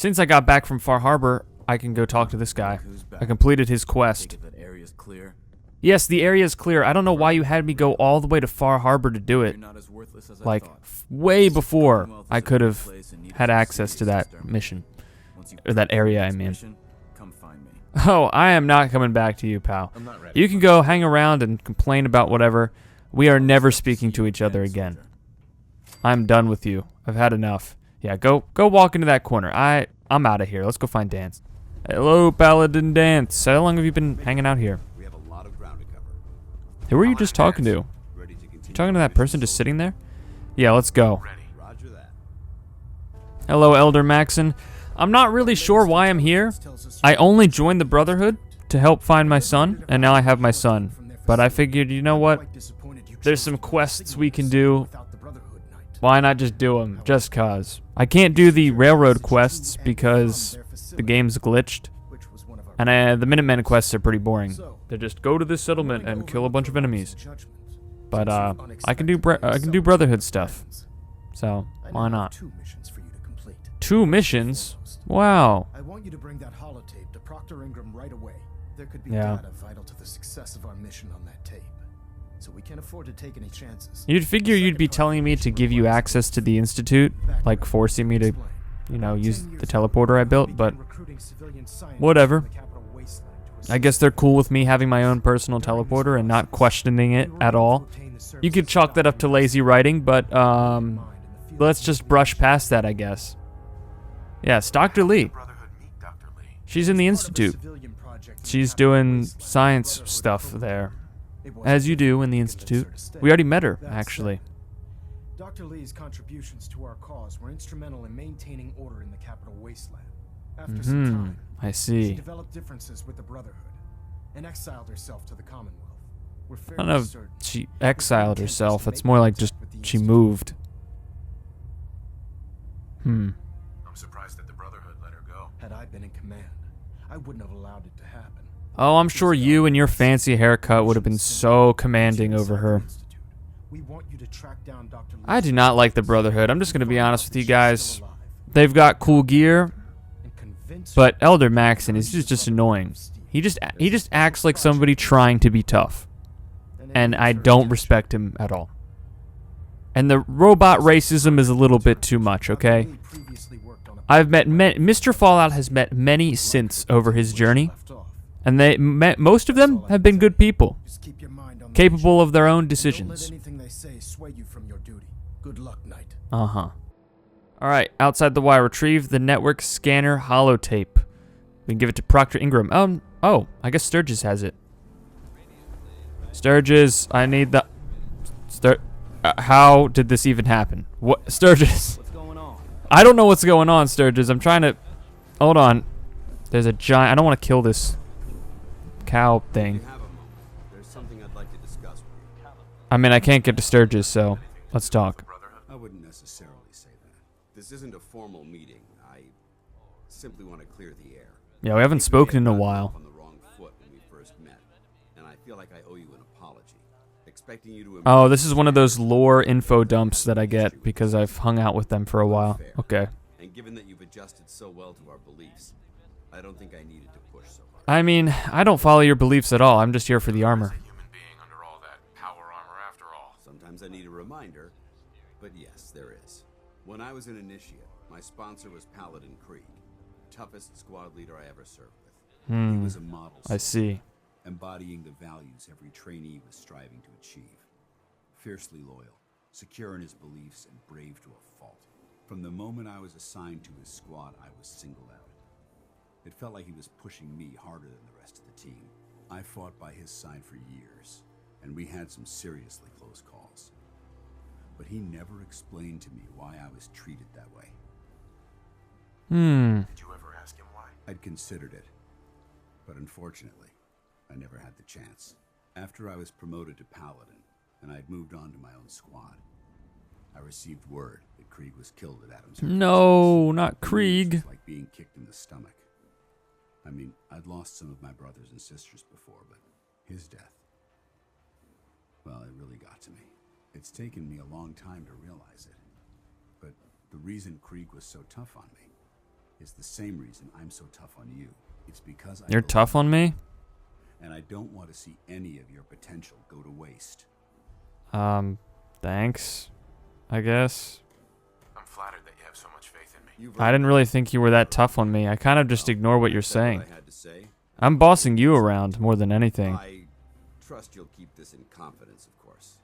Since I got back from Far Harbor, I can go talk to this guy. I completed his quest. Yes, the area is clear. I don't know why you had me go all the way to Far Harbor to do it. Like, way before I could have had access to that mission. Or that area, I mean. Oh, I am not coming back to you, pal. You can go hang around and complain about whatever. We are never speaking to each other again. I'm done with you. I've had enough. Yeah, go walk into that corner. I'm out of here. Let's go find Dance. Hello, Paladin Dance. How long have you been hanging out here? We have a lot of ground to cover. Who were you just talking to? You talking to that person just sitting there? Yeah, let's go. Roger that. Hello, Elder Maxon. I'm not really sure why I'm here. I only joined the Brotherhood to help find my son, and now I have my son. But I figured, you know what? There's some quests we can do. Why not just do them? Just cause. I can't do the railroad quests because the game's glitched. And the Minutemen quests are pretty boring. They just go to this settlement and kill a bunch of enemies. But I can do Brotherhood stuff. So, why not? 2 missions? Wow. I want you to bring that holotape to Proctor Ingram right away. There could be Yeah. data vital to the success of our mission on that tape. So we can't afford to take any chances. You'd figure you'd be telling me to give you access to the Institute, like forcing me to, you know, use the teleporter I built, but whatever. I guess they're cool with me having my own personal teleporter and not questioning it at all. You could chalk that up to lazy writing, but let's just brush past that, I guess. Yes, Dr. Lee. She's in the Institute. She's doing science stuff there. As you do in the Institute. We already met her, actually. Dr. Lee's contributions to our cause were instrumental in maintaining order in the capital Wasteland. After some time, I she see. developed differences with the Brotherhood and exiled herself to the Commonwealth. We're I don't know fairly if certain she exiled herself. It's more like just she moved. I'm surprised that the Brotherhood let her go. had I been in command, I wouldn't have allowed it to happen. Oh, I'm sure you and your fancy haircut would have been so commanding over her. We want you to track down Dr. Lee's I do not like the Brotherhood. I'm just going to be honest with you guys. They've got cool gear, and convince but Elder Maxon is just annoying. He just acts like somebody trying to be tough, and I don't respect him at all. And the robot racism is a little bit too much, okay? I've met Mr. Fallout has met many synths over his journey, and most of them have been good people, capable of their own decisions. Good luck, Knight. All right, outside the wire, retrieve the network scanner holotape. We can give it to Proctor Ingram. Oh, I guess Sturgis has it. Sturgis, I need the... how did this even happen? What? Sturgis. What's going on? I don't know what's going on, Sturgis. I'm trying to... Hold on. There's a giant... I don't want to kill this cow thing. There's something I'd like to discuss with you. I mean, I can't get to Sturgis, so let's talk. I wouldn't necessarily say that. This isn't a formal meeting. I simply want to clear the air. Yeah, we haven't spoken in a while. On the wrong foot when we first met, and I feel like I owe you an apology. Expecting you to Oh, this is one of those lore info dumps that I get because I've hung out with them for a while. Okay. And given that you've adjusted so well to our beliefs, I don't think I needed to push so hard. I mean, I don't follow your beliefs at all. I'm just here for the armor. Human being under all that power armor after all. Sometimes I need a reminder, but yes, there is. When I was an initiate, my sponsor was Paladin Krieg, toughest squad leader I ever served with. He was a model I soldier, see. embodying the values every trainee was striving to achieve. Fiercely loyal, secure in his beliefs, and brave to a fault. From the moment I was assigned to his squad, I was singled out. It felt like he was pushing me harder than the rest of the team. I fought by his side for years, and we had some seriously close calls. But he never explained to me why I was treated that way. Did you ever ask him why? I'd considered it, but unfortunately, I never had the chance. After I was promoted to Paladin, and I'd moved on to my own squad, I received word that Krieg was killed at Adams. No, not The news Krieg. was like being kicked in the stomach. I mean, I'd lost some of my brothers and sisters before, but his death, well, it really got to me. It's taken me a long time to realize it, but the reason Krieg was so tough on me is the same reason I'm so tough on you. It's because You're tough on me? and I don't want to see any of your potential go to waste. Thanks, I guess. I'm flattered that you have so much faith in me. I didn't really think you were that tough on me. I kind of just ignore what you're saying. I had to say. I'm bossing you around more than anything. I trust you'll keep this in confidence, of course.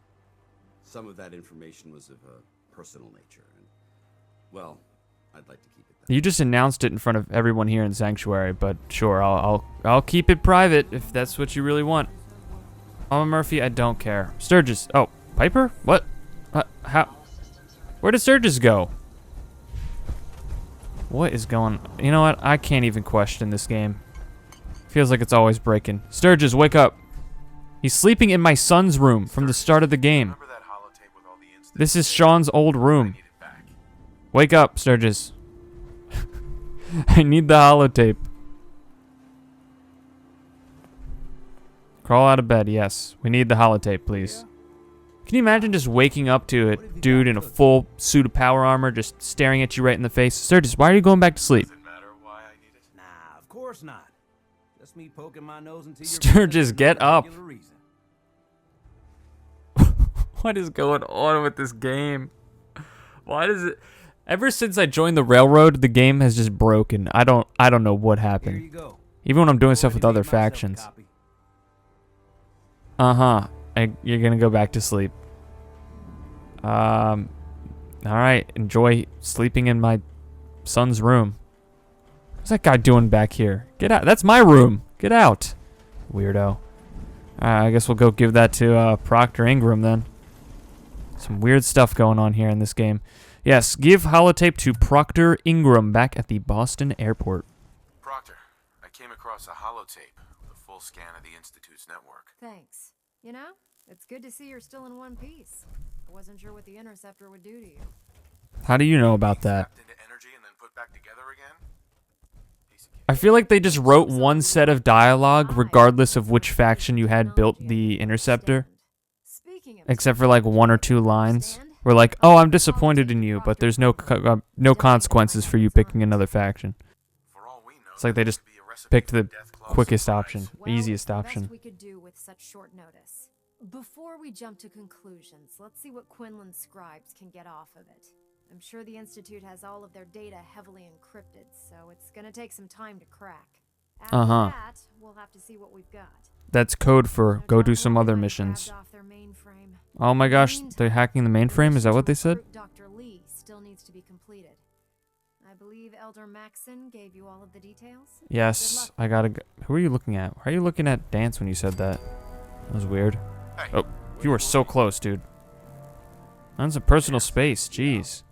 Some of that information was of a personal nature, and, well, I'd like to keep it that You just announced it in front of everyone here in Sanctuary, but sure, I'll keep it private if that's what you really want. Mama Murphy, I don't care. Sturgis. Oh, Piper? What? How? Where did Sturgis go? What is going? You know what? I can't even question this game. Feels like it's always breaking. Sturgis, wake up. He's sleeping in my son's room from the start of the game. Remember that holotape with all the incidents? This is Sean's old I room. need it back. Wake up, Sturgis. I need the holotape. Crawl out of bed, yes. We need the holotape, please. Can you imagine just waking up to a dude in a full suit of power armor just staring at you right in the face? Sturgis, why are you going back to sleep? Does it matter why I need it? Nah, of course not. Just me poking my nose into your Sturgis, business for get no up. particular reason. What is going on with this game? Why does it... Ever since I joined the railroad, the game has just broken. I don't know what Here happened. you go. Even when I'm doing stuff with Already other made myself a factions. copy. Uh-huh. You're gonna go back to sleep. Alright. Enjoy sleeping in my son's room. What's that guy doing back here? Get out. That's my room. Get out. Weirdo. I guess we'll go give that to Proctor Ingram then. Some weird stuff going on here in this game. Yes, give holotape to Proctor Ingram back at the Boston airport. Proctor, I came across a holotape with a full scan of the Institute's network. Thanks. You know, it's good to see you're still in one piece. I wasn't sure what the interceptor would do to you. How do you know about that? Zapped into energy and then put back together again? Piece of cake. I feel like they just wrote one set of dialogue regardless of which faction you had built the interceptor. Speaking of Except for like one or two lines. We're like, oh, I'm disappointed in you, but there's no consequences for you picking another faction. For all we know, It's like they there just could be a recipe picked for the death clause quickest surprise. option, well, easiest the option. best we could do with such short notice. Before we jump to conclusions, let's see what Quinlan's scribes can get off of it. I'm sure the Institute has all of their data heavily encrypted, so it's gonna take some time to crack. After that, we'll have to see what we've got. That's code for go do Dr. some other Wainwright missions. grabbed off their mainframe. Oh my gosh, they're hacking the mainframe? Is that what they said? Dr. Lee still needs to be completed. I believe Elder Maxon gave you all of the details. Yes, I gotta go. Who are you looking at? Why are you looking at Dance when you said that? That was weird. Hey, Oh, you were so close, dude. That's a personal space, jeez.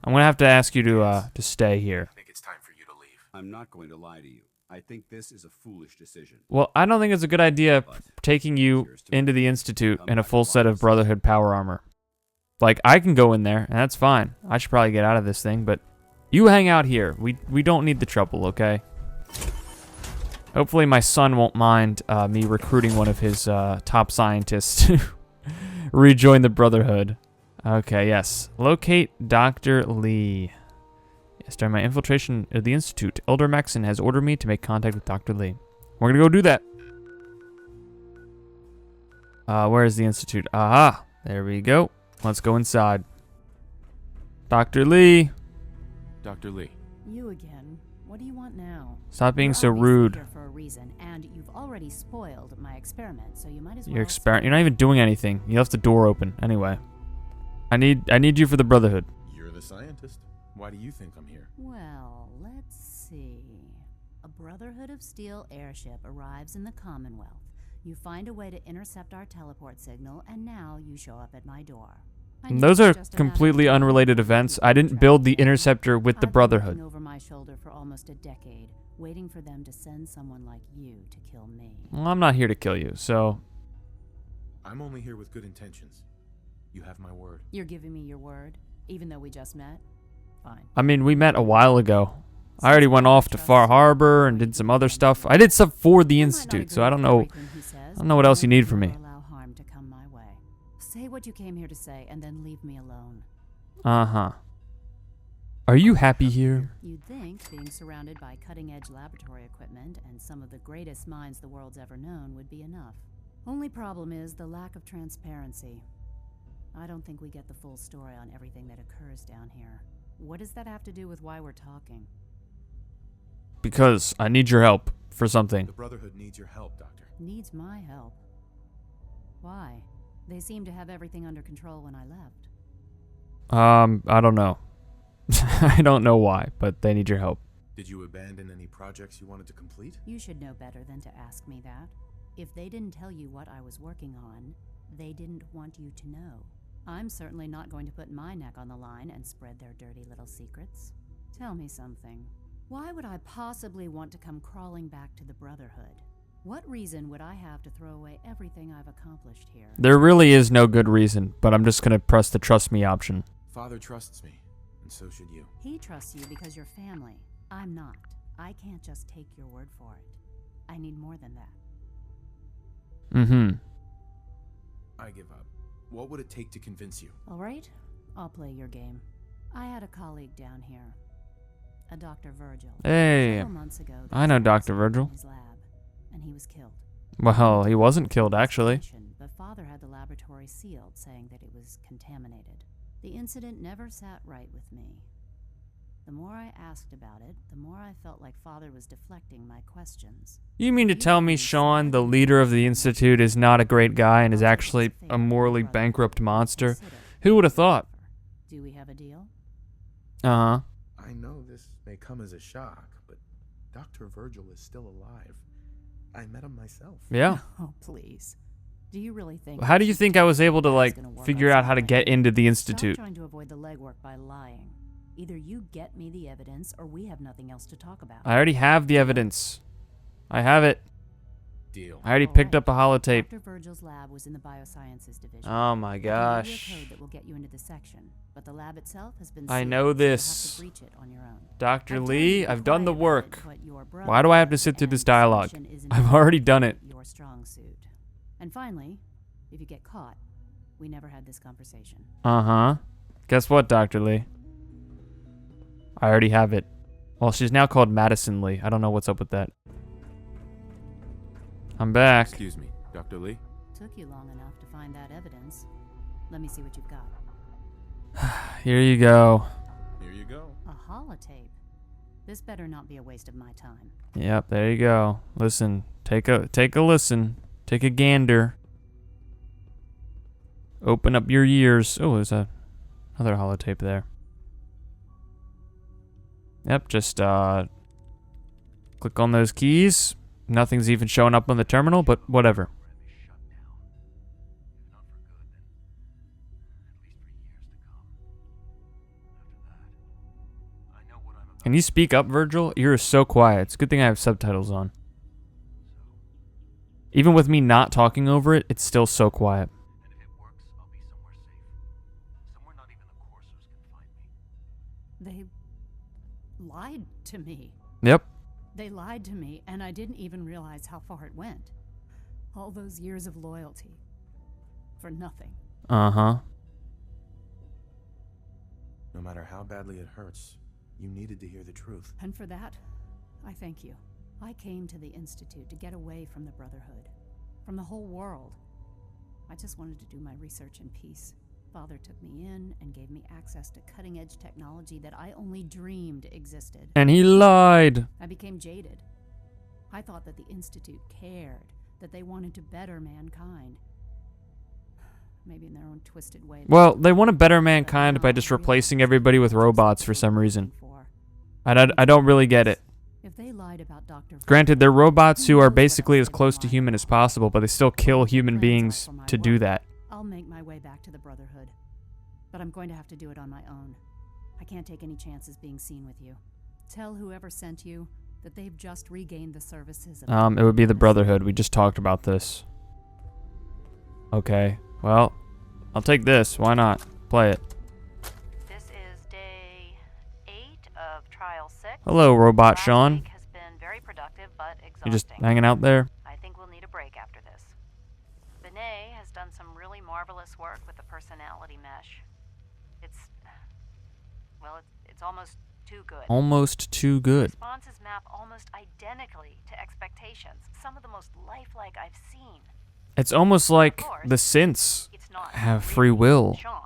I'm gonna have to ask you to stay here. I think it's time for you to leave. I'm not going to lie to you. I think this is a foolish decision. Well, I don't think it's a good idea taking you into the Institute in a full set of Brotherhood power armor. Like, I can go in there, and that's fine. I should probably get out of this thing, but you hang out here. We don't need the trouble, okay? Hopefully my son won't mind me recruiting one of his top scientists to rejoin the Brotherhood. Okay, yes. Locate Dr. Lee. Yes, during my infiltration of the Institute, Elder Maxon has ordered me to make contact with Dr. Lee. We're gonna go do that. Where is the Institute? Aha! There we go. Let's go inside. Dr. Lee! Dr. Lee. You again. What do you want now? Stop being You're so obviously rude. here for a reason, and you've already spoiled my experiment, so you might as well. You're not even doing anything. You left the door open. Anyway. I need you for the Brotherhood. You're the scientist. Why do you think I'm here? Well, let's see. A Brotherhood of Steel airship arrives in the Commonwealth. You find a way to intercept our teleport signal, and now you show up at my door. I know Those it's are just a matter completely of time unrelated before events. you I didn't track build the them. interceptor with the I've been Brotherhood. looking over my shoulder for almost a decade, waiting for them to send someone like you to kill me. Well, I'm not here to kill you, so... I'm only here with good intentions. You have my word. You're giving me your word, even though we just met? Fine. I mean, we met a while ago. I already went off to Far Harbor and did some other stuff. I did stuff for the You might not Institute, agree so I don't with know. everything he says, I don't know what else you but need from never me. allow harm to come my way. Say what you came here to say, and then leave me alone. Uh-huh. Are you happy here? You'd think being surrounded by cutting-edge laboratory equipment and some of the greatest minds the world's ever known would be enough. Only problem is the lack of transparency. I don't think we get the full story on everything that occurs down here. What does that have to do with why we're talking? Because I need your help for something. The Brotherhood needs your help, Doctor. Needs my help. Why? They seemed to have everything under control when I left. I don't know. I don't know why, but they need your help. Did you abandon any projects you wanted to complete? You should know better than to ask me that. If they didn't tell you what I was working on, they didn't want you to know. I'm certainly not going to put my neck on the line and spread their dirty little secrets. Tell me something. Why would I possibly want to come crawling back to the Brotherhood? What reason would I have to throw away everything I've accomplished here? There really is no good reason, but I'm just gonna press the trust me option. Father trusts me, and so should you. He trusts you because you're family. I'm not. I can't just take your word for it. I need more than that. Mm-hmm. I give up. What would it take to convince you? All right, I'll play your game. I had a colleague down here, a Dr. Virgil. Hey, Several months ago, there I know was an Dr. accident Virgil. in his lab, and he was killed. Well, he wasn't killed, actually. But Father had the laboratory sealed, saying that it was contaminated. The incident never sat right with me. The more I asked about it, the more I felt like Father was deflecting my questions. You mean to tell me Sean, the leader of the Institute, is not a great guy and is actually a morally bankrupt monster? Who would have thought? Do we have a deal? Uh-huh. I know this may come as a shock, but Dr. Virgil is still alive. I met him myself. Yeah. Oh, please. Do you really think... How do you think I was able to, like, figure out how to get into the Institute? Stop trying to avoid the legwork by lying. Either you get me the evidence, or we have nothing else to talk about. I already have the evidence. I have it. Deal. I already picked up a holotape. Dr. Virgil's lab was in the biosciences division. Oh my I can give you a gosh. code that will get you into the section, but the lab itself has been I sealed, know so you'll this. have to breach it on your own. Dr. I've told Lee, you to I've be done the quiet work. about it, but your Why do I have to brother sit through this and dialogue? discussion isn't I've already done it. your strong suit. And finally, if you get caught, we never had this conversation. Uh-huh. Guess what, Dr. Lee? I already have it. Well, she's now called Madison Lee. I don't know what's up with that. I'm back. Excuse me, Dr. Lee? Took you long enough to find that evidence. Let me see what you've got. Here you go. Here you go. A holotape. This better not be a waste of my time. Yep, there you go. Listen, take a listen. Take a gander. Open up your ears. Oh, there's another holotape there. Yep, just click on those keys. Nothing's even showing up on the terminal, but whatever. Can you speak up, Virgil? You're so quiet. It's a good thing I have subtitles on. Even with me not talking over it, it's still so quiet. And if it works, I'll be somewhere safe. Somewhere not even the coursers can find me. They lied to me. Yep. They lied to me, and I didn't even realize how far it went. All those years of loyalty. For nothing. Uh-huh. No matter how badly it hurts, you needed to hear the truth. And for that, I thank you. I came to the Institute to get away from the Brotherhood. From the whole world. I just wanted to do my research in peace. Father took me in and gave me access to cutting-edge technology that I only dreamed existed. And he lied. I became jaded. I thought that the Institute cared, that they wanted to better mankind. Maybe in their own twisted way. Well, they want to better mankind by just replacing everybody with robots for some reason. I don't really get it. If they lied about Dr. Granted, they're robots who are basically as close to human as possible, but they still kill human beings to do that. I'll make my way back to the Brotherhood. But I'm going to have to do it on my own. I can't take any chances being seen with you. Tell whoever sent you that they've just regained the services of It would be the Brotherhood. We just talked about this. Okay. Well, I'll take this. Why not? Play it. This is day 8 of trial 6. Hello, Robot Last Sean. week has been very productive but exhausting. You just hanging out there? I think we'll need a break after this. Benet has done some really marvelous work with the personality mesh. It's, well, it's almost too good. Almost too good. Responses map almost identically to expectations. Some of the most lifelike I've seen. It's almost like Of course, the synths it's not have really free will. Sean,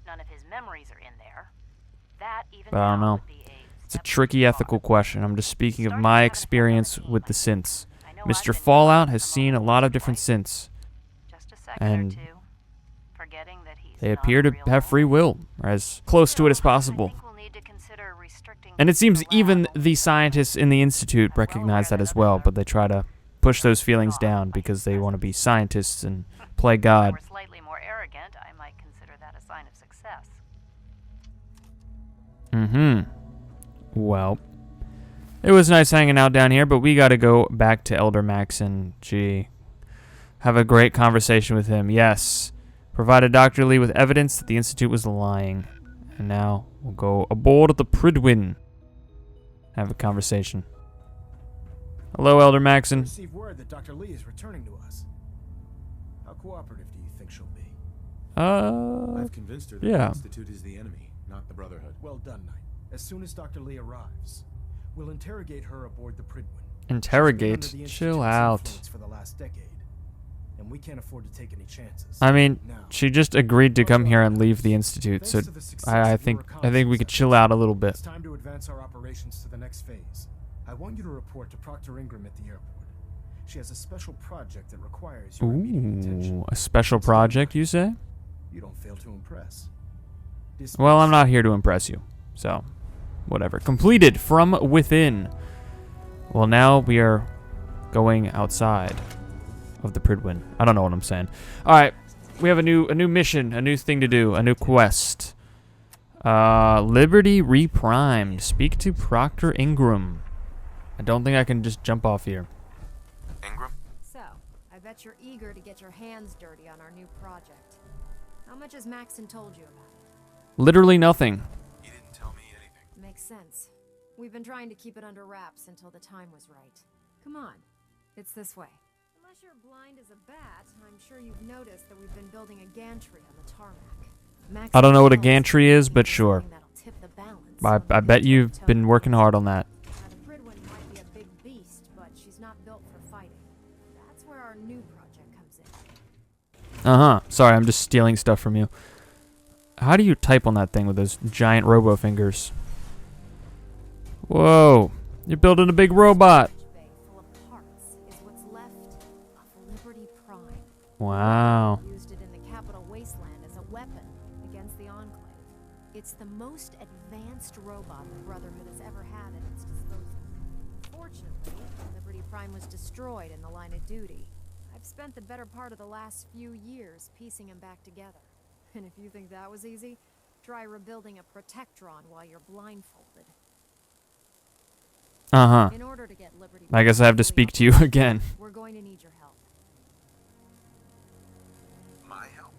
none of his memories are in there. That even But I don't now know. would be It's a tricky ethical question. I'm just speaking of my experience with the synths. Mr. Fallout has seen a lot of different synths, just a second and or two, forgetting that he's they not appear to real have free will, or as close to it as possible. I think we'll need to consider restricting And it seems the lab even only the to scientists in the Institute recognize that as well, but they try to push those feelings down because they want to be scientists and play If I God. were slightly more arrogant, I might consider that a sign of success. Well, it was nice hanging out down here, but we got to go back to Elder Max and, gee, have a great conversation with him. Yes, provided Dr. Lee with evidence that the Institute was lying. And now we'll go aboard the Pridwin. Have a conversation. Hello, Elder Maxon. Received word that Dr. Lee is returning to us. How cooperative do you think she'll be? I've convinced her that yeah. the Institute is the enemy, not the Brotherhood. Well done, Knight. As soon as Dr. Lee arrives, we'll interrogate her aboard the Pridwin. Interrogate? She's been under the Chill Institute's out. influence for the last decade, and we can't afford to take any chances. I mean, Now, she just agreed to come here and leave the Institute, so thanks to the success I of think your we could reconnaissance chill out a little bit. It's time to advance our operations to the next phase. I want you to report to Proctor Ingram at the airport. She has a special project that requires your immediate attention. Ooh, a special project, you say? You don't fail to impress. Well, I'm not here to impress you, so whatever. Completed from within. Well, now we are going outside of the Pridwin. I don't know what I'm saying. All right, we have a new mission, a new thing to do, a new quest. Liberty Reprimed. Speak to Proctor Ingram. I don't think I can just jump off here. Ingram? So, I bet you're eager to get your hands dirty on our new project. How much has Maxon told you about it? Literally nothing. He didn't tell me anything. Makes sense. We've been trying to keep it under wraps until the time was right. Come on, it's this way. Unless you're blind as a bat, I'm sure you've noticed that we've been building a gantry on the tarmac. I don't know what a Maxon gantry is, but tells us sure. something that'll tip the balance I on bet the you've towing been working hard on that. Now, the Pridwin might be a big beast, but she's not built for fighting. That's where our new project comes in. Uh-huh. Sorry, I'm just stealing stuff from you. How do you type on that thing with those giant robo fingers? Whoa. You're building a big robot. Bay full of parts is what's left of Liberty Prime. Wow. Used it in the capital Wasteland as a weapon against the Enclave. It's the most advanced robot the Brotherhood has ever had at its disposal. Fortunately, Liberty Prime was destroyed in the line of duty. I've spent the better part of the last few years piecing them back together. And if you think that was easy, try rebuilding a Protectron while you're blindfolded. Uh-huh. In order to get Liberty I guess I have to speak to you again. We're going to need your help. My help?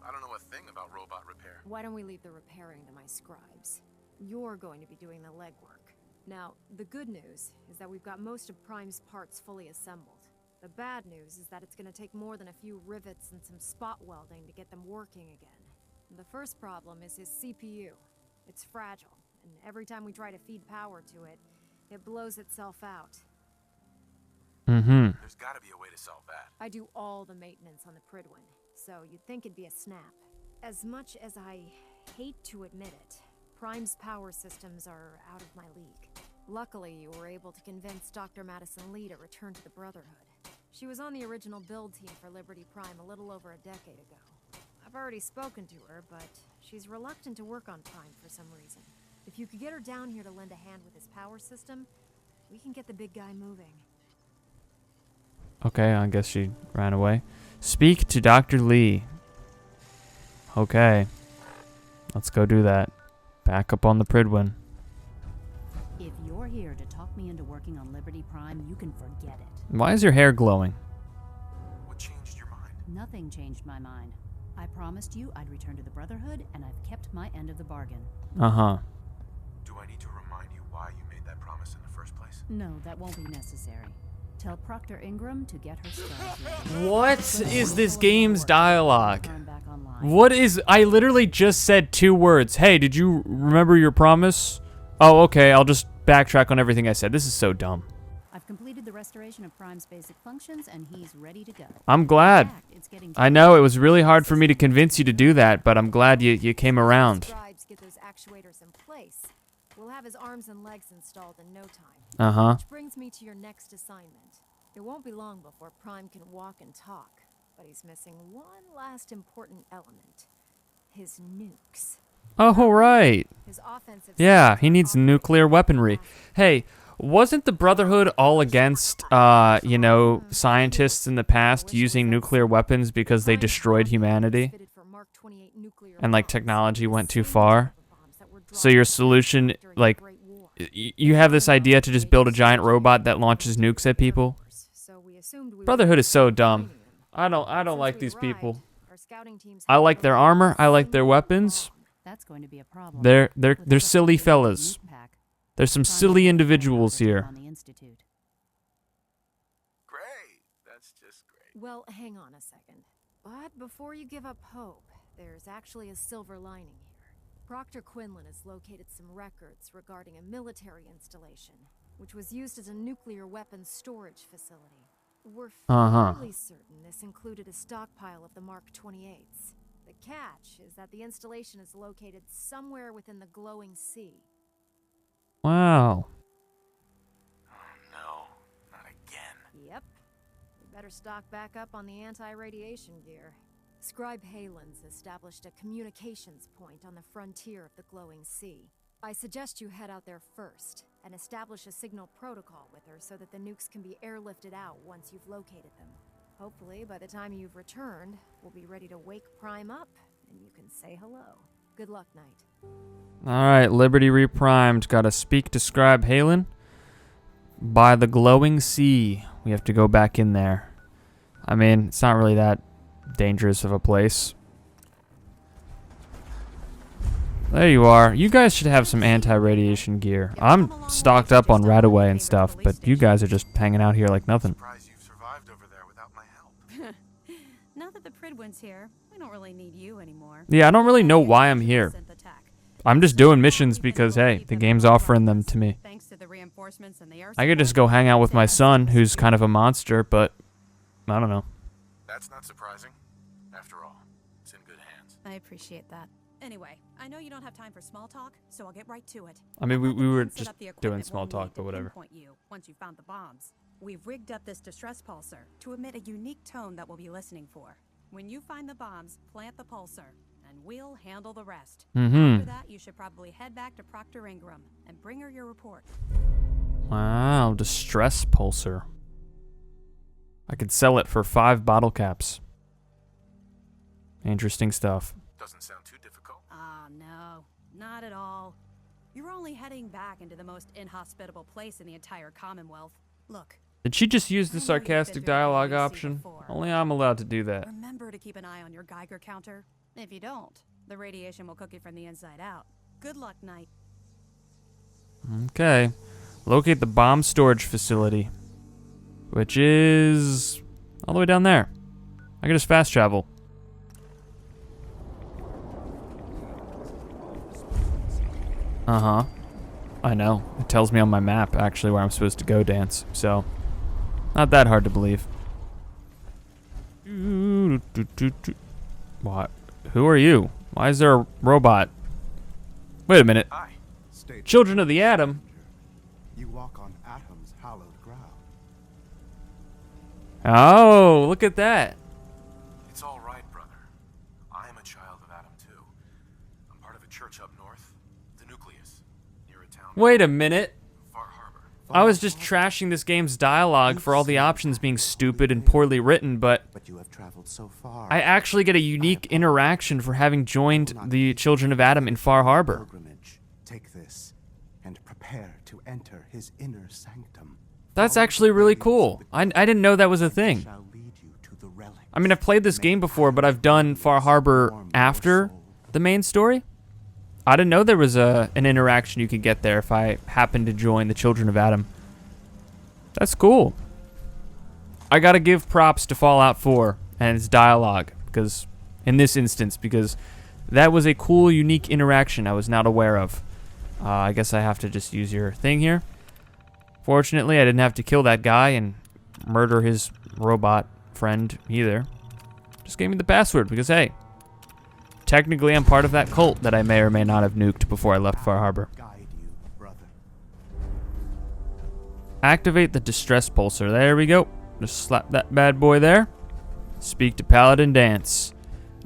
I don't know a thing about robot repair. Why don't we leave the repairing to my scribes? You're going to be doing the legwork. Now, the good news is that we've got most of Prime's parts fully assembled. The bad news is that it's going to take more than a few rivets and some spot welding to get them working again. The first problem is his CPU. It's fragile, and every time we try to feed power to it, it blows itself out. Mm-hmm. There's gotta be a way to solve that. I do all the maintenance on the Pridwin, so you'd think it'd be a snap. As much as I hate to admit it, Prime's power systems are out of my league. Luckily, you were able to convince Dr. Madison Lee to return to the Brotherhood. She was on the original build team for Liberty Prime a little over a decade ago. I've already spoken to her, but she's reluctant to work on Prime for some reason. If you could get her down here to lend a hand with his power system, we can get the big guy moving. Okay, I guess she ran away. Speak to Dr. Lee. Okay. Let's go do that. Back up on the Pridwin. If you're here to talk me into working on Liberty Prime, you can forget it. Why is your hair glowing? What changed your mind? Nothing changed my mind. I promised you I'd return to the Brotherhood, and I've kept my end of the bargain. Uh-huh. Do I need to remind you why you made that promise in the first place? No, that won't be necessary. Tell Proctor Ingram to get her started. What is this game's dialogue? Turn back online. What is... I literally just said 2 words. Hey, did you remember your promise? Oh, okay, I'll just backtrack on everything I said. This is so dumb. I've completed the restoration of Prime's basic functions, and he's ready to go. I'm glad. In fact, it's getting I know, it was really hard for me to convince you to do that, but I'm glad you came around. Scribes get those actuators in place. We'll have his arms and legs installed in no time. Uh-huh. Which brings me to your next assignment. It won't be long before Prime can walk and talk, but he's missing one last important element. His nukes. Oh, right. His offensive Yeah, he needs nuclear weaponry. Hey, wasn't the Brotherhood all against, you know, scientists in the past using nuclear weapons because they destroyed humanity? And, like, technology went too far? So your solution, like, you have this idea to just build a giant robot that launches nukes at people? Brotherhood is so dumb. I don't like these people. I like their armor, I like their weapons. That's going to be a problem. They're silly fellas. There's some silly individuals here. Great. That's just great. Well, hang on a second. But before you give up hope, there's actually a silver lining here. Proctor Quinlan has located some records regarding a military installation, which was used as a nuclear weapons storage facility. We're fairly certain this included a stockpile of the Mark 28s. The catch is that the installation is located somewhere within the glowing sea. Wow. Oh no, not again. Yep. We better stock back up on the anti-radiation gear. Scribe Halen's established a communications point on the frontier of the glowing sea. I suggest you head out there first and establish a signal protocol with her so that the nukes can be airlifted out once you've located them. Hopefully, by the time you've returned, we'll be ready to wake Prime up and you can say hello. Good luck, Knight. Alright, Liberty Reprimed. Gotta speak to Scribe Halen. By the glowing sea. We have to go back in there. I mean, it's not really that dangerous of a place. There you are. You guys should have some anti-radiation gear. I'm stocked up on Radaway and stuff, but you guys are just hanging out here like nothing. Surprised you've survived over there without my help. Now that the Pridwin's here, we don't really need you anymore. Yeah, I don't really know why I'm here. I'm just doing missions because, hey, the game's offering them to me. Thanks to the reinforcements and the air I could just go hang out with my son, who's kind of a monster, but I don't know. That's not surprising. After all, it's in good hands. I appreciate that. Anyway, I know you don't have time for small talk, so I'll get right to it. I mean, we were Set just up the doing equipment small we'll talk, need but to whatever. pinpoint you once you found the bombs. We've rigged up this distress pulsar to emit a unique tone that we'll be listening for. When you find the bombs, plant the pulsar, and we'll handle the rest. After that, you should probably head back to Proctor Ingram and bring her your report. Wow, distress pulsar. I could sell it for 5 bottle caps. Interesting stuff. Doesn't sound too difficult. Ah, no, not at all. You're only heading back into the most inhospitable place in the entire Commonwealth. Look. Did she just use the sarcastic dialogue option? Only I'm allowed to do that. Remember to keep an eye on your Geiger counter. If you don't, the radiation will cook you from the inside out. Good luck, Knight. Okay. Locate the bomb storage facility, which is all the way down there. I can just fast travel. Uh-huh. I know. It tells me on my map, actually, where I'm supposed to go dance. So, not that hard to believe. What? Who are you? Why is there a robot? Wait a minute. Hi. Children of the Atom? You walk on Atom's hallowed ground. Oh, look at that. It's all right, brother. I am a child of Atom too. I'm part of a church up north, the Nucleus, near a town. Wait a minute. Far Harbor. I was just trashing this game's dialogue for all the options being stupid and poorly written, but you have traveled so far. I actually get a unique interaction for having joined the Children of Atom in Far Harbor. Pilgrimage. Take this and prepare to enter his inner sanctum. That's actually really cool. I didn't know that was a thing. I mean, I've played this game before, but I've done Far Harbor after the main story. I didn't know there was an interaction you could get there if I happened to join the Children of Atom. That's cool. I gotta give props to Fallout 4 and its dialogue, because in this instance, because that was a cool, unique interaction I was not aware of. I guess I have to just use your thing here. Fortunately, I didn't have to kill that guy and murder his robot friend either. Just gave me the password because, hey, technically I'm part of that cult that I may or may not have nuked before I left Far Harbor. Guide you, brother. Activate the distress pulsar. There we go. Just slap that bad boy there. Speak to Paladin Dance.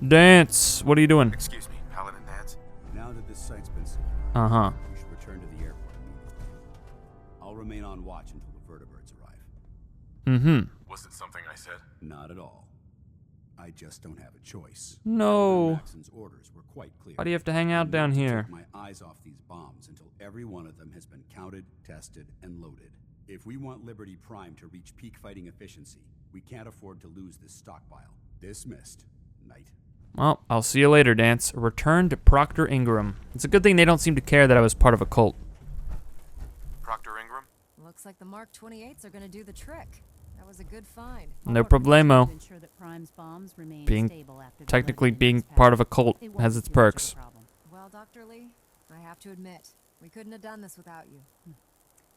Dance, what are you doing? Excuse me, Paladin Dance. Now that this site's been secured, Uh-huh. we should return to the airport immediately. I'll remain on watch until the vertebrates arrive. Mm-hmm. Was it something I said? Not at all. I just don't have a choice. No. Maxon's orders were quite clear. Why do you have to hang out down here? Take my eyes off these bombs until every one of them has been counted, tested, and loaded. If we want Liberty Prime to reach peak fighting efficiency, we can't afford to lose this stockpile. Dismissed. Knight. Well, I'll see you later, Dance. Return to Proctor Ingram. It's a good thing they don't seem to care that I was part of a cult. Proctor Ingram? Looks like the Mark 28s are gonna do the trick. That was a good find. No problemo. To ensure that Prime's bombs remain Being stable after the technically Brotherhood being is part of a passed. cult It won't has be its too much of a perks. problem. Well, Dr. Lee, I have to admit, we couldn't have done this without you.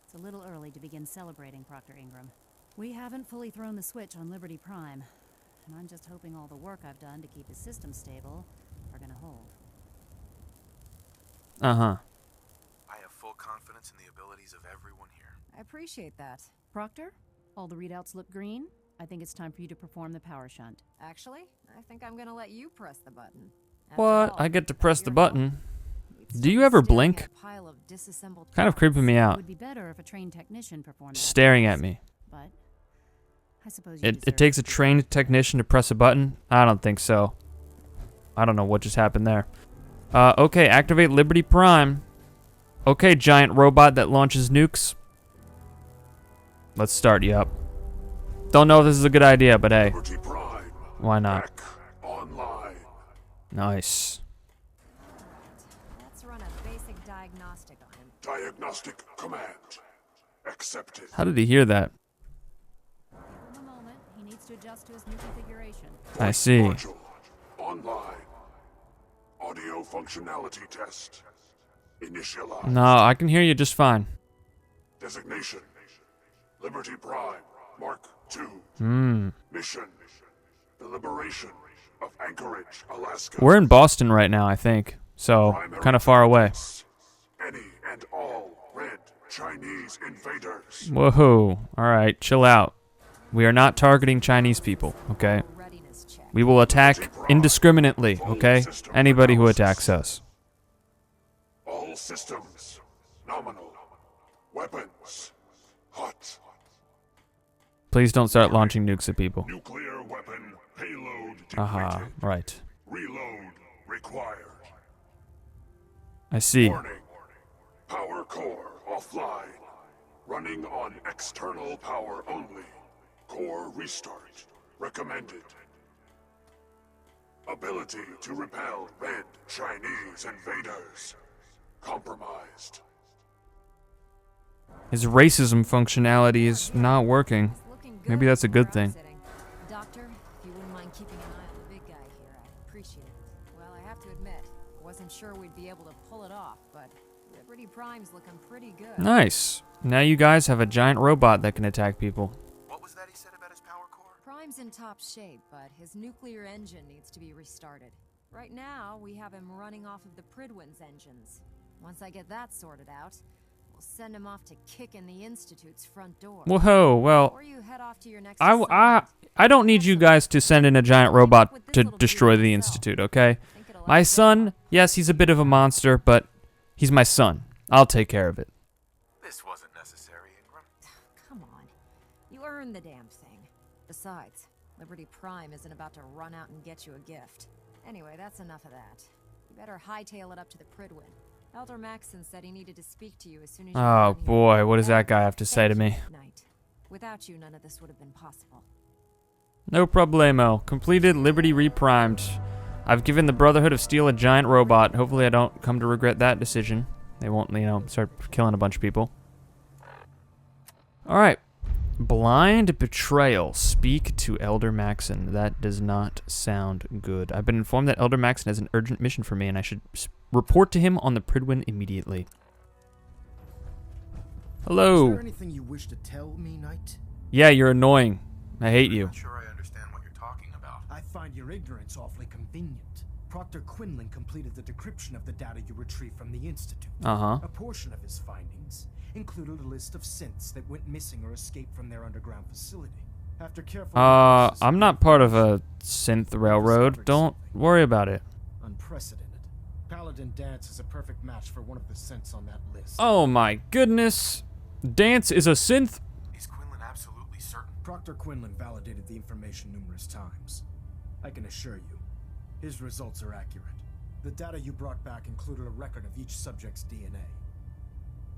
It's a little early to begin celebrating, Proctor Ingram. We haven't fully thrown the switch on Liberty Prime, and I'm just hoping all the work I've done to keep his system stable are gonna hold. Uh-huh. I have full confidence in the abilities of everyone here. I appreciate that. Proctor, all the readouts look green. I think it's time for you to perform the power shunt. Actually, I think I'm gonna let you press the button. After What? all, I get to without press the your button? help, we'd Do still you be ever staring blink? at a pile of disassembled Kind of parts. creeping me It out. would be better if a trained technician performed that Staring task, at me. But I suppose you It deserve takes a to be trained technician to press a button? I don't think so. I don't know what just happened there. Okay, activate Liberty Prime. Okay, giant robot that launches nukes. Let's start you up. Don't know if this is a good idea, but hey, Liberty Prime. why not? Back online. Nice. Let's run a basic diagnostic on him. Diagnostic command. Accepted. How did he hear that? Give him a moment. He needs to adjust to his new configuration. I see. Module. Online. Audio functionality test. Initialize. No, I can hear you just fine. Designation. Liberty Prime. Mark II. Mission. The liberation of Anchorage, Alaska. We're in Boston right now, I think. So, kind of far away. Any and all red Chinese invaders. Whoa. Alright, chill out. We are not targeting Chinese people, okay? Readiness check. We will attack indiscriminately, okay? Anybody who attacks us. All systems. Nominal. Weapons. Hot. Please don't start launching nukes at people. Nuclear weapon payload depleted. Aha, right. Reload required. I see. Warning. Power core offline. Running on external power only. Core restart recommended. Ability to repel red Chinese invaders. Compromised. His racism functionality is not working. It's looking good Maybe that's a from good where I'm thing. sitting. Doctor, if you wouldn't mind keeping an eye on the big guy here, I'd appreciate it. Well, I have to admit, I wasn't sure we'd be able to pull it off, but Liberty Prime's looking pretty good. Nice. Now you guys have a giant robot that can attack people. What was that he said about his power core? Prime's in top shape, but his nuclear engine needs to be restarted. Right now, we have him running off of the Pridwin's engines. Once I get that sorted out, we'll send him off to kick in the Institute's front door. Whoa, well, Or you head off to your next I assignment. don't need you guys to send in a giant robot to destroy the Institute, okay? Think it'll My help son, yes, he's a bit of a monster, but he's my son. I'll take care of it. This wasn't necessary, Ingram. Come on. You earned the damn thing. Besides, Liberty Prime isn't about to run out and get you a gift. Anyway, that's enough of that. You better hightail it up to the Pridwin. Elder Maxon said he needed to speak to you as soon as you Oh got here. boy, what does that guy have to say to me? Knight. Without you, none of this would have been possible. No problemo. Completed, Liberty reprimed. I've given the Brotherhood of Steel a giant robot. Hopefully I don't come to regret that decision. They won't, start killing a bunch of people. Alright. Blind betrayal. Speak to Elder Maxon. That does not sound good. I've been informed that Elder Maxon has an urgent mission for me, and I should report to him on the Pridwin immediately. Hello. Is there anything you wish to tell me, Knight? Yeah, you're annoying. I hate you. I'm not sure I understand what you're talking about. I find your ignorance awfully convenient. Proctor Quinlan completed the decryption of the data you retrieved from the Institute. Uh-huh. A portion of his findings included a list of synths that went missing or escaped from their underground facility. After careful analysis, I'm not part of a synth railroad. Don't worry about it. Unprecedented. Paladin Dance is a perfect match for one of the synths on that list. Oh my goodness. Dance is a synth? Is Quinlan absolutely certain? Proctor Quinlan validated the information numerous times. I can assure you, his results are accurate. The data you brought back included a record of each subject's DNA.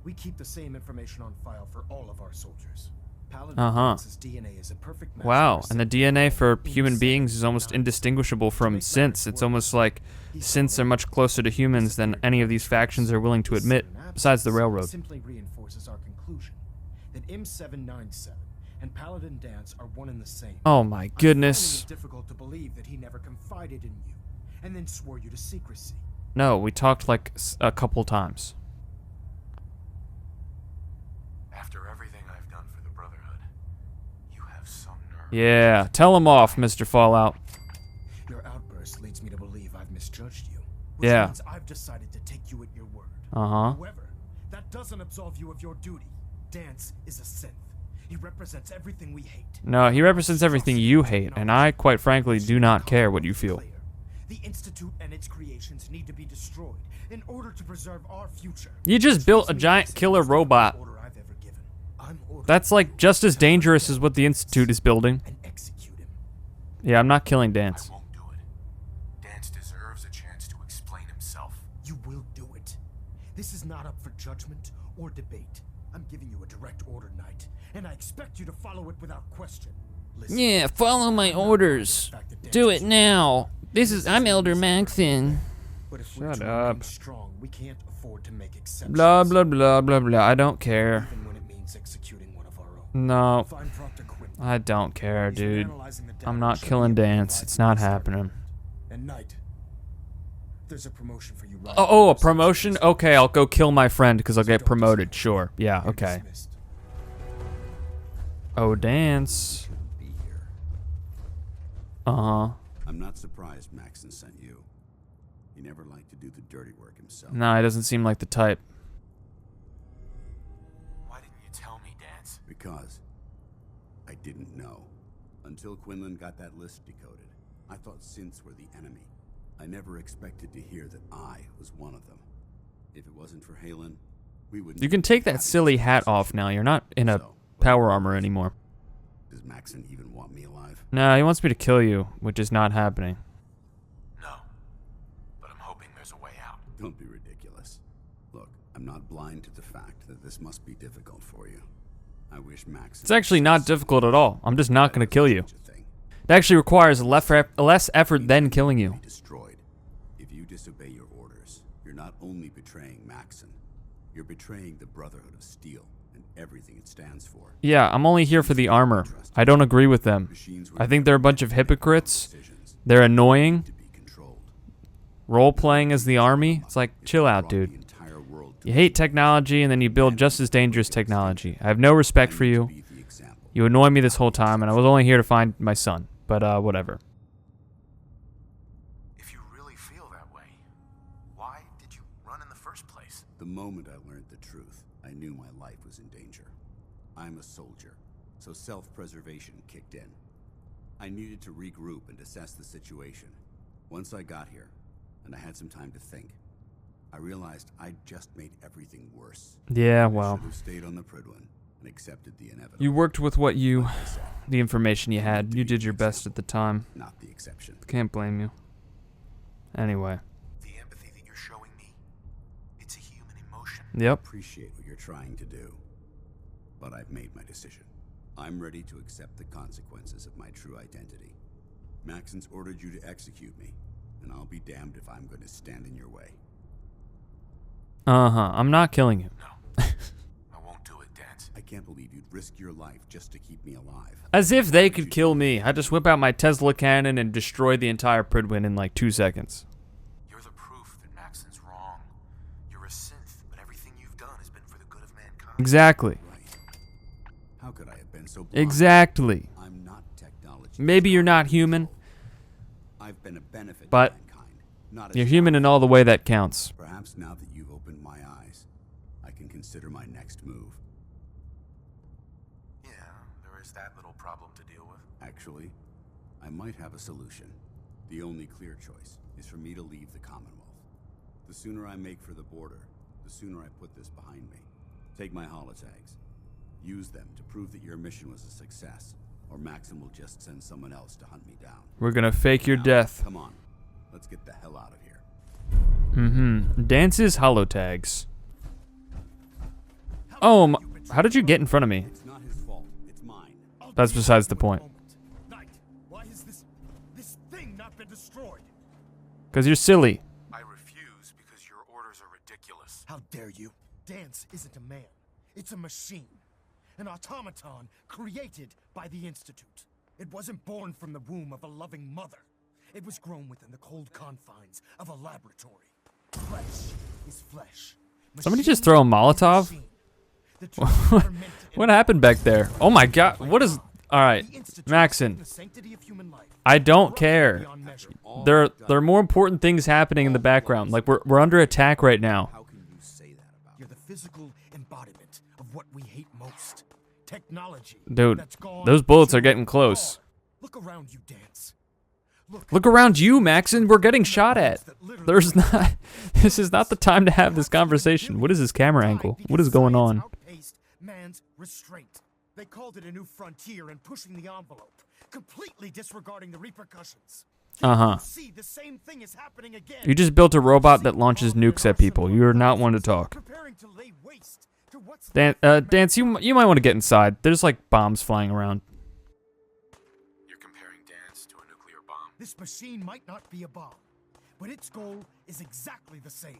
We keep the same information on file for all of our soldiers. Paladin Dance's DNA is a perfect match. Wow, and the DNA for human beings is almost indistinguishable from synths. It's almost like synths are much closer to humans than any of these factions are willing to admit, besides the Railroad. Simply reinforces our conclusion that M797 and Paladin Dance are one and the same. Oh my goodness. It's difficult to believe that he never confided in you and then swore you to secrecy. No, we talked like a couple times. After everything I've done for the Brotherhood, you have some nerve. Yeah, tell him off, Mr. Fallout. Your outburst leads me to believe I've misjudged you. Which means I've decided to take you at your word. However, that doesn't absolve you of your duty. Dance is a synth. He represents everything we hate. No, he represents everything you hate, and I, quite frankly, do not care what you feel. The Institute and its creations need to be destroyed in order to preserve our future. You just built a giant killer robot. That's like just as dangerous as what the Institute is building. Yeah, I'm not killing Dance. I won't do it. Dance deserves a chance to explain himself. You will do it. This is not up for judgment or debate. I'm giving you a direct order, Knight, and I expect you to follow it without question. Listen, Yeah, follow my orders. Do it now. I'm Elder Maxon. Shut up. Strong, we can't afford to make exceptions. Blah, blah, blah, blah, blah. I don't care. Even when it means executing one of our own. No. Find Proctor Quinlan. I don't care, He's been dude. analyzing the data I'm not and killing showing you Dance. the It's not provides happening. And Knight, there's a promotion for you right Oh, now. a promotion? Okay, I'll go kill my friend because I'll get promoted. Sure. Yeah, You're okay. dismissed. Oh, Dance. Be here. Uh-huh. I'm not surprised Maxon sent you. He never liked to do the dirty work himself. No, he doesn't seem like the type. Why didn't you tell me, Dance? Because I didn't know. Until Quinlan got that list decoded, I thought synths were the enemy. I never expected to hear that I was one of them. If it wasn't for Halen, we wouldn't... You can take that silly hat off now. You're not in a power armor anymore. Does Maxon even want me alive? No, he wants me to kill you, which is not happening. No. But I'm hoping there's a way out. Don't be ridiculous. Look, I'm not blind to the fact that this must be difficult for you. I wish Maxon... It's actually not difficult at all. I'm just not going to kill you. It actually requires less effort than killing you. Destroyed. If you disobey your orders, you're not only betraying Maxon, you're betraying the Brotherhood of Steel and everything it stands for. Yeah, I'm only here for the armor. I don't agree with them. I think they're a bunch of hypocrites. They're annoying. Role-playing as the army. It's like, chill out, dude. You hate technology, and then you build just as dangerous technology. I have no respect for you. You annoy me this whole time, and I was only here to find my son. But, whatever. If you really feel that way, why did you run in the first place? The moment I learned the truth, I knew my life was in danger. I'm a soldier, so self-preservation kicked in. I needed to regroup and assess the situation. Once I got here, and I had some time to think, I realized I'd just made everything worse. Yeah, I well. should have stayed on the Pridwin and accepted the inevitable. You worked with what the information you had. You did your best at the time. Not the exception. Can't blame you. Anyway. The empathy that you're showing me, it's a human emotion. Yep. Appreciate what you're trying to do, but I've made my decision. I'm ready to accept the consequences of my true identity. Maxon's ordered you to execute me, and I'll be damned if I'm going to stand in your way. Uh-huh. I'm not killing you. No. I won't do it, Dance. I can't believe you'd risk your life just to keep me alive. As if they could kill me. I just whip out my Tesla cannon and destroy the entire Pridwin in like 2 seconds. You're the proof that Maxon's wrong. You're a synth, but everything you've done has been for the good of mankind. Exactly. Right. How could I have been so blind? Exactly. I'm not technology. Maybe you're not human, I've been a benefit but to mankind, not a you're human in all the way that counts. Perhaps now that you've opened my eyes, I can consider my next move. Yeah, there is that little problem to deal with. Actually, I might have a solution. The only clear choice is for me to leave the Commonwealth. The sooner I make for the border, the sooner I put this behind me. Take my holotags. Use them to prove that your mission was a success, or Maxim will just send someone else to hunt me down. We're gonna fake your Now, death. Come on, let's get the hell out of here. Dance's holotags. Oh, how did you get in front of me? It's not his fault. It's mine. That's besides the point. Knight, why has this thing not been destroyed? Because you're silly. I refuse because your orders are ridiculous. How dare you? Dance isn't a man. It's a machine. An automaton created by the Institute. It wasn't born from the womb of a loving mother. It was grown within the cold confines of a laboratory. Flesh is flesh. Somebody just throw a Molotov? What happened back there? Oh my god, what is... Alright, Maxon. I don't care. There are more important things happening in the background. Like, we're under attack right now. How can you say that about You're the physical embodiment of what we hate most. Technology. Dude, that's gone those bullets are too getting close. far. Look around you, Dance. Look around you, Maxon. We're getting shot at. There's not... This is not the time to have this conversation. What is this camera angle? What is going on? Outpaced man's restraint. They called it a new frontier and pushing the envelope, completely disregarding the repercussions. Uh-huh. See, the same thing is happening again. You just built a robot that launches nukes at people. You're not one to talk. Preparing to lay waste to what's Dance, you might want to get inside. There's like bombs flying around. You're comparing Dance to a nuclear bomb. This machine might not be a bomb, but its goal is exactly the same.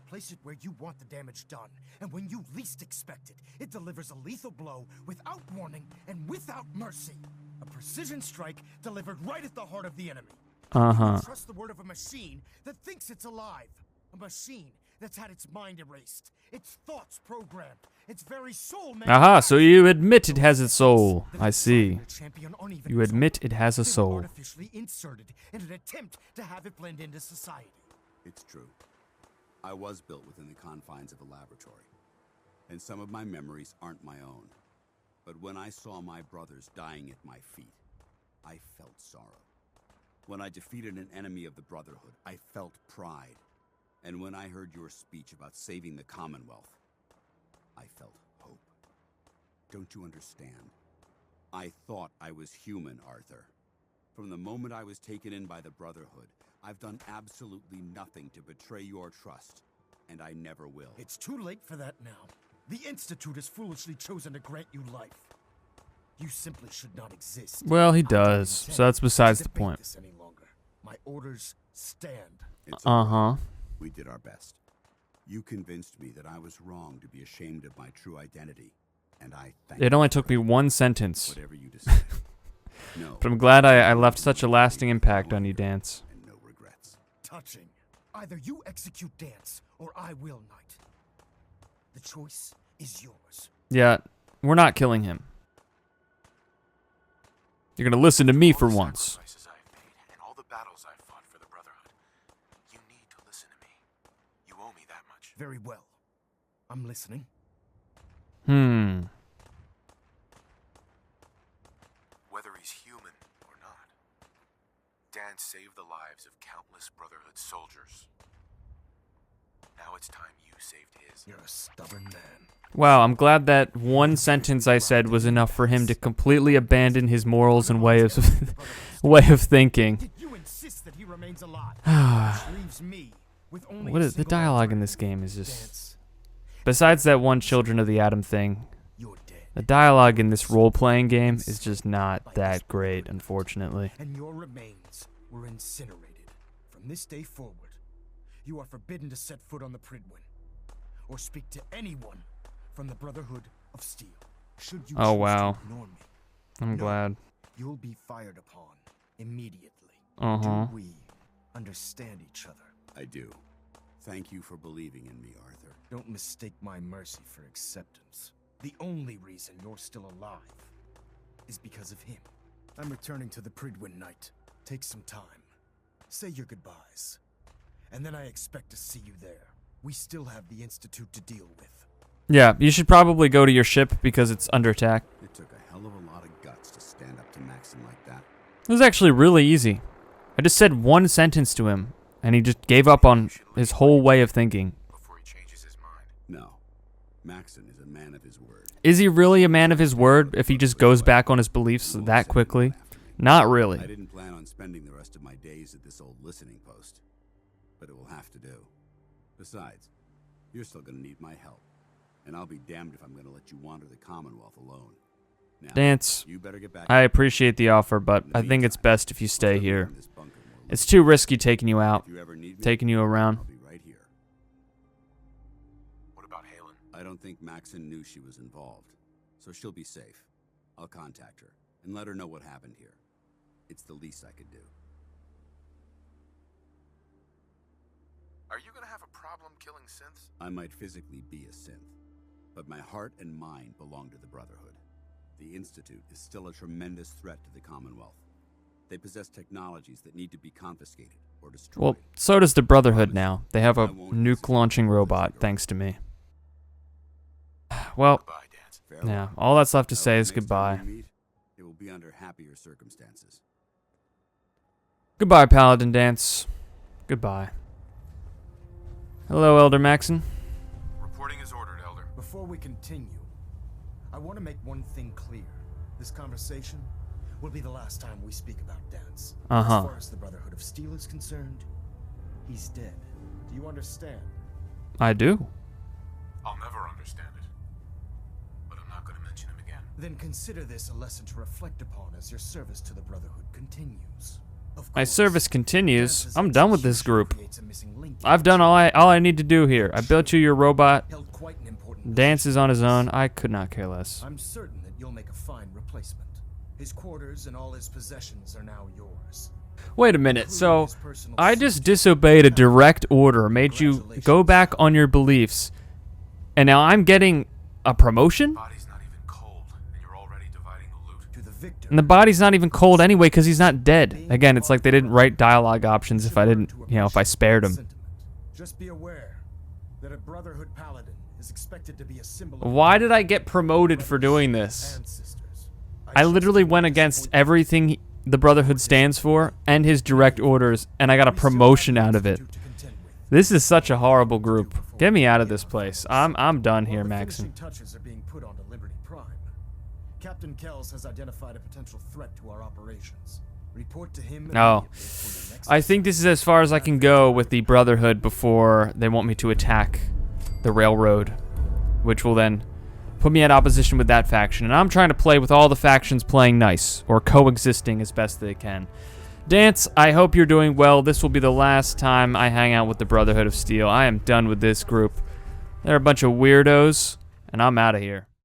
Place it where you want the damage done, and when you least expect it, it delivers a lethal blow without warning and without mercy. A precision strike delivered right at the heart of the enemy. Uh-huh. Trust the word of a machine that thinks it's alive. A machine that's had its mind erased, its thoughts programmed, its very soul. Aha, so you admit it has a soul. I see. You admit it has a soul. Artificially inserted in an attempt to have it blend into society. It's true. I was built within the confines of a laboratory, and some of my memories aren't my own. But when I saw my brothers dying at my feet, I felt sorrow. When I defeated an enemy of the Brotherhood, I felt pride. And when I heard your speech about saving the Commonwealth, I felt hope. Don't you understand? I thought I was human, Arthur. From the moment I was taken in by the Brotherhood, I've done absolutely nothing to betray your trust, and I never will. It's too late for that now. The Institute has foolishly chosen to grant you life. You simply should not exist. Well, he does, so that's besides the point. Any longer. My orders stand. Uh-huh. We did our best. You convinced me that I was wrong to be ashamed of my true identity, and I thank you. It only took me one sentence. Whatever you decide. No. But I'm glad I left such a lasting impact on you, Dance. And no regrets. Touching. Either you execute Dance, or I will, Knight. The choice is yours. Yeah, we're not killing him. You're gonna listen to me for once. Sacrifices I've made and all the battles I've fought for the Brotherhood. You need to listen to me. You owe me that much. Very well. I'm listening. Whether he's human or not, Dance saved the lives of countless Brotherhood soldiers. Now it's time you saved his. You're a stubborn man. Wow, I'm glad that one sentence I said was enough for him to completely abandon his morals and way of thinking. You insist that he remains alive. Leaves me with only What is the dialogue in this game is just... Besides that one Children of the Atom thing, the dialogue in this role-playing game is just not that great, unfortunately. And your remains were incinerated. From this day forward, you are forbidden to set foot on the Pridwin, or speak to anyone from the Brotherhood of Steel. Should you Oh, choose wow. to ignore me, I'm glad. you'll be fired upon immediately. Uh-huh. Do we understand each other? I do. Thank you for believing in me, Arthur. Don't mistake my mercy for acceptance. The only reason you're still alive is because of him. I'm returning to the Pridwin Night. Take some time. Say your goodbyes. And then I expect to see you there. We still have the Institute to deal with. Yeah, you should probably go to your ship because it's under attack. It took a hell of a lot of guts to stand up to Maxon like that. It was actually really easy. I just said one sentence to him, and he just gave up on his whole way of thinking. Before he changes his mind. No. Maxon is a man of his word. Is he really a man of his word if he just goes back on his beliefs that quickly? Not really. I didn't plan on spending the rest of my days at this old listening post, but it will have to do. Besides, you're still going to need my help, and I'll be damned if I'm going to let you wander the Commonwealth alone. Now, Dance, you better get back. I appreciate the offer, but I think it's best if you stay here. It's too risky taking you out, If you ever need me, taking you around. I'll be right here. What about Halen? I don't think Maxon knew she was involved, so she'll be safe. I'll contact her and let her know what happened here. It's the least I could do. Are you gonna have a problem killing synths? I might physically be a synth, but my heart and mind belong to the Brotherhood. The Institute is still a tremendous threat to the Commonwealth. They possess technologies that need to be confiscated or destroyed. Well, so does the Brotherhood now. They have a nuke-launching robot, thanks to me. Well, Goodbye, Dance. Farewell. yeah, all that's left to I hope say is next time goodbye. we meet, it will be under happier circumstances. Goodbye, Paladin Dance. Goodbye. Hello, Elder Maxon. Reporting is ordered, Elder. Before we continue, I want to make one thing clear. This conversation will be the last time we speak about Dance. As far as the Brotherhood of Steel is concerned, he's dead. Do you understand? I do. I'll never understand it. But I'm not gonna mention him again. Then consider this a lesson to reflect upon as your service to the Brotherhood continues. Of My course, service continues. Dance's I'm done with this execution group. creates a missing link in I've the done all I need to do here. I built you your robot. held quite an important Dance position. is on his own. I could not care less. I'm certain that you'll make a fine replacement. His quarters and all his possessions are now yours. Wait a minute. So, I just disobeyed a direct order, made you go back on your beliefs, and now I'm getting a promotion? Body's not even cold, and you're already dividing the loot. To the victor, And the body's not even cold anyway because he's not dead. Again, it's like they didn't write dialogue options if I didn't, if I spared him. sentiment. Just be aware that a Brotherhood Paladin is expected to be a symbol of Why did I get promoted for doing this? ancestors. I literally went against everything the Brotherhood stands for and his direct orders, and I got a promotion out of it. This is such a horrible group. Get me out of this place. I'm done here, Maxon. Touches are being put onto Liberty Prime. Captain Kells has identified a potential threat to our operations. Report to him. Oh, I think this is as far as I can go with the Brotherhood before they want me to attack the railroad, which will then put me at opposition with that faction. And I'm trying to play with all the factions playing nice, or coexisting as best they can. Dance, I hope you're doing well. This will be the last time I hang out with the Brotherhood of Steel. I am done with this group. They're a bunch of weirdos, and I'm out of here.